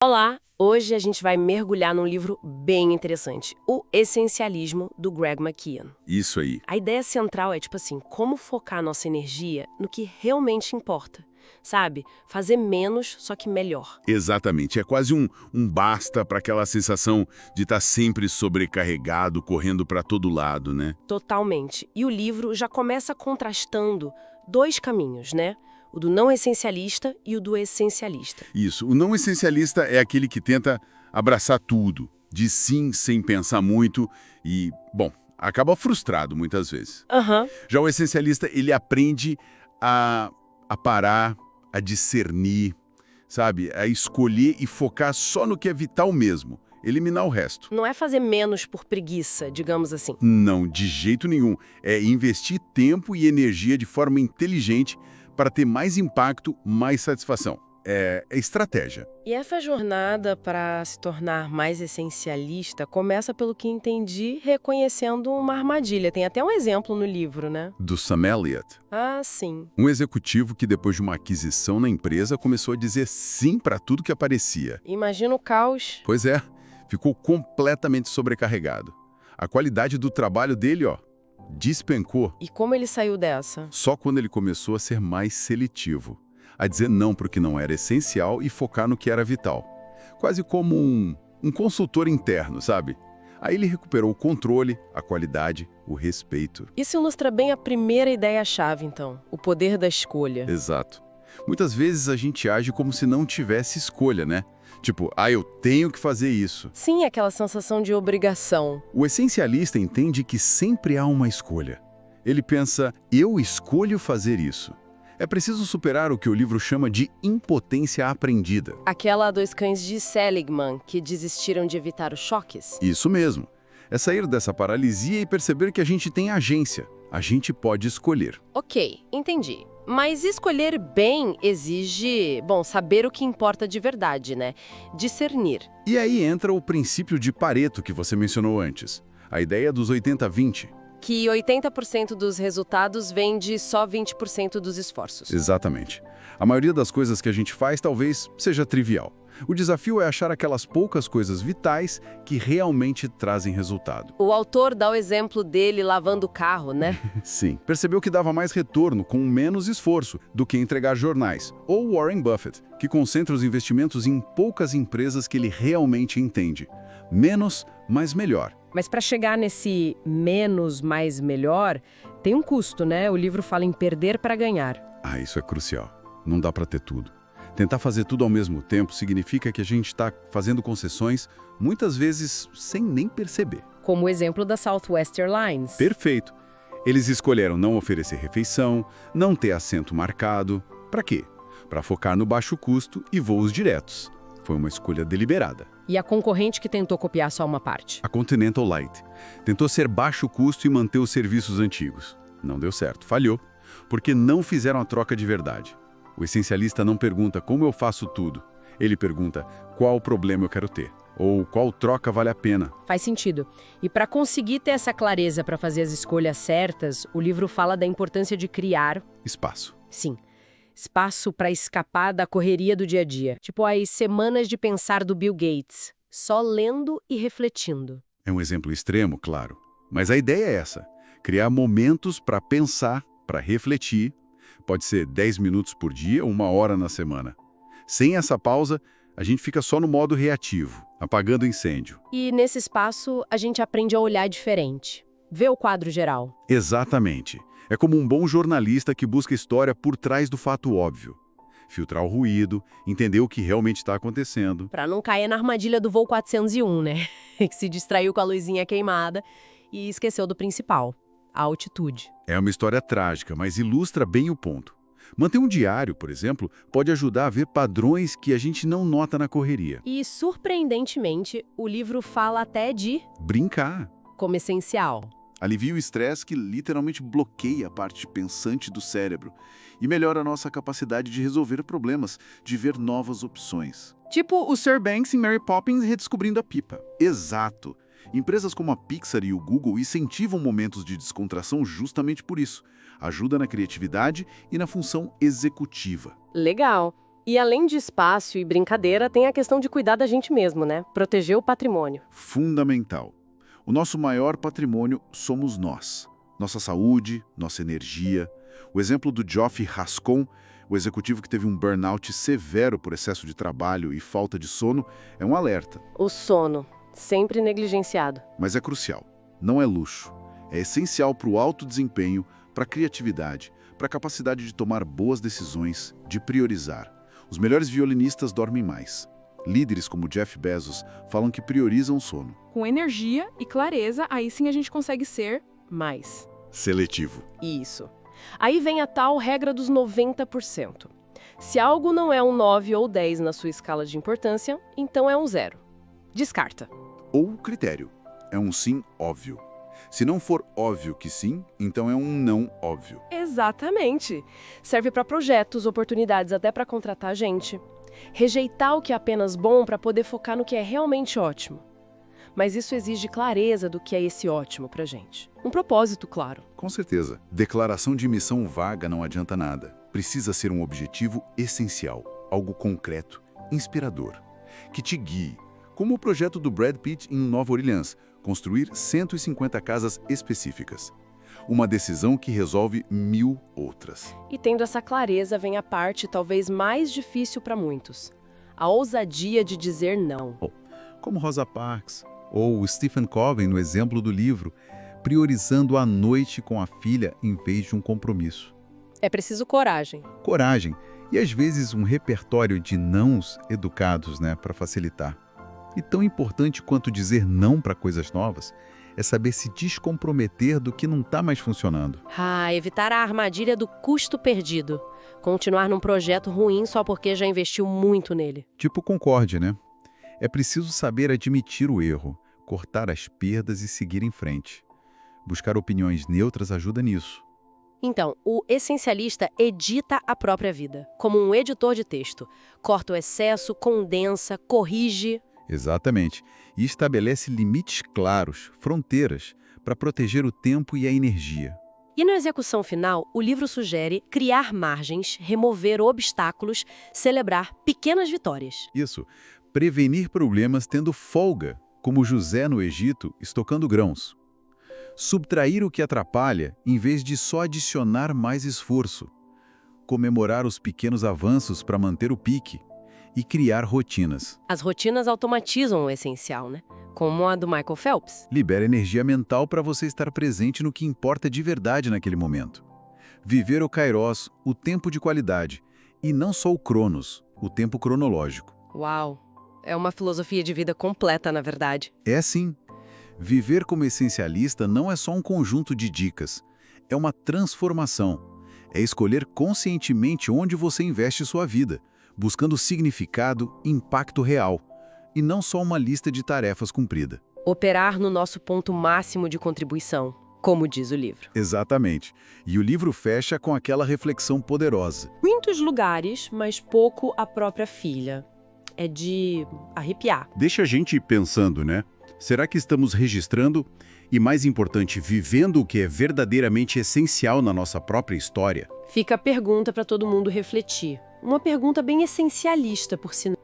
Olá! Hoje a gente vai mergulhar num livro bem interessante, O Essencialismo, do Greg McKeown. Isso aí. A ideia central é, tipo assim, como focar nossa energia no que realmente importa, sabe? Fazer menos, só que melhor. Exatamente. É quase um basta para aquela sensação de estar sempre sobrecarregado, correndo para todo lado, né? Totalmente. E o livro já começa contrastando dois caminhos, né? O do não essencialista e o do essencialista. Isso. O não essencialista é aquele que tenta abraçar tudo, diz sim sem pensar muito e, bom, acaba frustrado muitas vezes. Aham. Já o essencialista, ele aprende a parar, a discernir, sabe? A escolher e focar só no que é vital mesmo, eliminar o resto. Não é fazer menos por preguiça, digamos assim. Não, de jeito nenhum. É investir tempo e energia de forma inteligente para ter mais impacto, mais satisfação. É estratégia. E essa jornada para se tornar mais essencialista começa, pelo que entendi, reconhecendo uma armadilha. Tem até um exemplo no livro, né? Do Sam Elliott, Ah, sim. um executivo que depois de uma aquisição na empresa começou a dizer sim para tudo que aparecia. Imagina o caos. Pois é, ficou completamente sobrecarregado. A qualidade do trabalho dele, despencou. E como ele saiu dessa? Só quando ele começou a ser mais seletivo, a dizer não para o que não era essencial e focar no que era vital. Quase como um consultor interno, sabe? Aí ele recuperou o controle, a qualidade, o respeito. Isso ilustra bem a primeira ideia-chave, então. O poder da escolha. Exato. Muitas vezes a gente age como se não tivesse escolha, né? Tipo, eu tenho que fazer isso. Sim, aquela sensação de obrigação. O essencialista entende que sempre há uma escolha. Ele pensa, eu escolho fazer isso. É preciso superar o que o livro chama de impotência aprendida. Aquela dos cães de Seligman, que desistiram de evitar os choques? Isso mesmo. É sair dessa paralisia e perceber que a gente tem agência. A gente pode escolher. Ok, entendi. Mas escolher bem exige, saber o que importa de verdade, né? Discernir. E aí entra o princípio de Pareto que você mencionou antes. A ideia dos 80-20. Que 80% dos resultados vem de só 20% dos esforços. Exatamente. A maioria das coisas que a gente faz talvez seja trivial. O desafio é achar aquelas poucas coisas vitais que realmente trazem resultado. O autor dá o exemplo dele lavando o carro, né? Sim. Percebeu que dava mais retorno com menos esforço do que entregar jornais. Ou Warren Buffett, que concentra os investimentos em poucas empresas que ele realmente entende. Menos, mas melhor. Mas para chegar nesse menos, mais melhor, tem um custo, né? O livro fala em perder para ganhar. Isso é crucial. Não dá para ter tudo. Tentar fazer tudo ao mesmo tempo significa que a gente está fazendo concessões, muitas vezes sem nem perceber. Como o exemplo da Southwest Airlines. Perfeito. Eles escolheram não oferecer refeição, não ter assento marcado. Para quê? Para focar no baixo custo e voos diretos. Foi uma escolha deliberada. E a concorrente que tentou copiar só uma parte? A Continental Light. Tentou ser baixo custo e manter os serviços antigos. Não deu certo, falhou, porque não fizeram a troca de verdade. O essencialista não pergunta como eu faço tudo. Ele pergunta qual problema eu quero ter, ou qual troca vale a pena. Faz sentido. E para conseguir ter essa clareza para fazer as escolhas certas, o livro fala da importância de criar Espaço. Sim. Espaço para escapar da correria do dia a dia. Tipo as semanas de pensar do Bill Gates. Só lendo e refletindo. É um exemplo extremo, claro. Mas a ideia é essa. Criar momentos para pensar, para refletir. Pode ser 10 minutos por dia ou 1 hora na semana. Sem essa pausa, a gente fica só no modo reativo, apagando incêndio. E nesse espaço, a gente aprende a olhar diferente. Ver o quadro geral. Exatamente. É como um bom jornalista que busca história por trás do fato óbvio. Filtrar o ruído, entender o que realmente está acontecendo. Para não cair na armadilha do voo 401, né? Que se distraiu com a luzinha queimada e esqueceu do principal, a altitude. É uma história trágica, mas ilustra bem o ponto. Manter um diário, por exemplo, pode ajudar a ver padrões que a gente não nota na correria. E, surpreendentemente, o livro fala até de Brincar. como essencial. Alivia o estresse que literalmente bloqueia a parte pensante do cérebro e melhora a nossa capacidade de resolver problemas, de ver novas opções. Tipo o Sir Banks em Mary Poppins redescobrindo a pipa. Exato. Empresas como a Pixar e o Google incentivam momentos de descontração justamente por isso. Ajuda na criatividade e na função executiva. Legal. E além de espaço e brincadeira, tem a questão de cuidar da gente mesmo, né? Proteger o patrimônio. Fundamental. O nosso maior patrimônio somos nós. Nossa saúde, nossa energia. O exemplo do Geoffrey Rascon, o executivo que teve um burnout severo por excesso de trabalho e falta de sono, é um alerta. O sono, sempre negligenciado. Mas é crucial. Não é luxo. É essencial para o alto desempenho, para a criatividade, para a capacidade de tomar boas decisões, de priorizar. Os melhores violinistas dormem mais. Líderes como Jeff Bezos falam que priorizam o sono. Com energia e clareza, aí sim a gente consegue ser Mais. Seletivo. Isso. Aí vem a tal regra dos 90%. Se algo não é um 9 ou 10 na sua escala de importância, então é um 0. Descarta. Ou critério. É um sim óbvio. Se não for óbvio que sim, então é um não óbvio. Exatamente. Serve para projetos, oportunidades, até para contratar gente. Rejeitar o que é apenas bom para poder focar no que é realmente ótimo. Mas isso exige clareza do que é esse ótimo pra gente. Um propósito, claro. Com certeza. Declaração de missão vaga não adianta nada. Precisa ser um objetivo essencial, algo concreto, inspirador, que te guie. Como o projeto do Brad Pitt em Nova Orleans, construir 150 casas específicas. Uma decisão que resolve 1000 outras. E tendo essa clareza vem a parte talvez mais difícil para muitos. A ousadia de dizer não. Como Rosa Parks, ou Stephen Covey no exemplo do livro, priorizando a noite com a filha em vez de um compromisso. É preciso coragem. Coragem e às vezes um repertório de nãos educados, para facilitar. E tão importante quanto dizer não para coisas novas é saber se descomprometer do que não está mais funcionando. Evitar a armadilha do custo perdido. Continuar num projeto ruim só porque já investiu muito nele. Tipo Concorde, né? É preciso saber admitir o erro, cortar as perdas e seguir em frente. Buscar opiniões neutras ajuda nisso. Então, o essencialista edita a própria vida, como um editor de texto. Corta o excesso, condensa, corrige. Exatamente. E estabelece limites claros, fronteiras, para proteger o tempo e a energia. E na execução final, o livro sugere criar margens, remover obstáculos, celebrar pequenas vitórias. Isso. Prevenir problemas tendo folga, como José no Egito, estocando grãos. Subtrair o que atrapalha, em vez de só adicionar mais esforço. Comemorar os pequenos avanços para manter o pique. E criar rotinas. As rotinas automatizam o essencial, né? Como a do Michael Phelps. Libera energia mental para você estar presente no que importa de verdade naquele momento. Viver o Kairos, o tempo de qualidade, e não só o Cronos, o tempo cronológico. Uau! É uma filosofia de vida completa, na verdade. É sim. Viver como essencialista não é só um conjunto de dicas. É uma transformação. É escolher conscientemente onde você investe sua vida, buscando significado, impacto real, e não só uma lista de tarefas cumprida. Operar no nosso ponto máximo de contribuição, como diz o livro. Exatamente. E o livro fecha com aquela reflexão poderosa. Muitos lugares, mas pouco a própria filha. É de arrepiar. Deixa a gente ir pensando, né? Será que estamos registrando e, mais importante, vivendo o que é verdadeiramente essencial na nossa própria história? Fica a pergunta para todo mundo refletir. Uma pergunta bem essencialista, por sinal.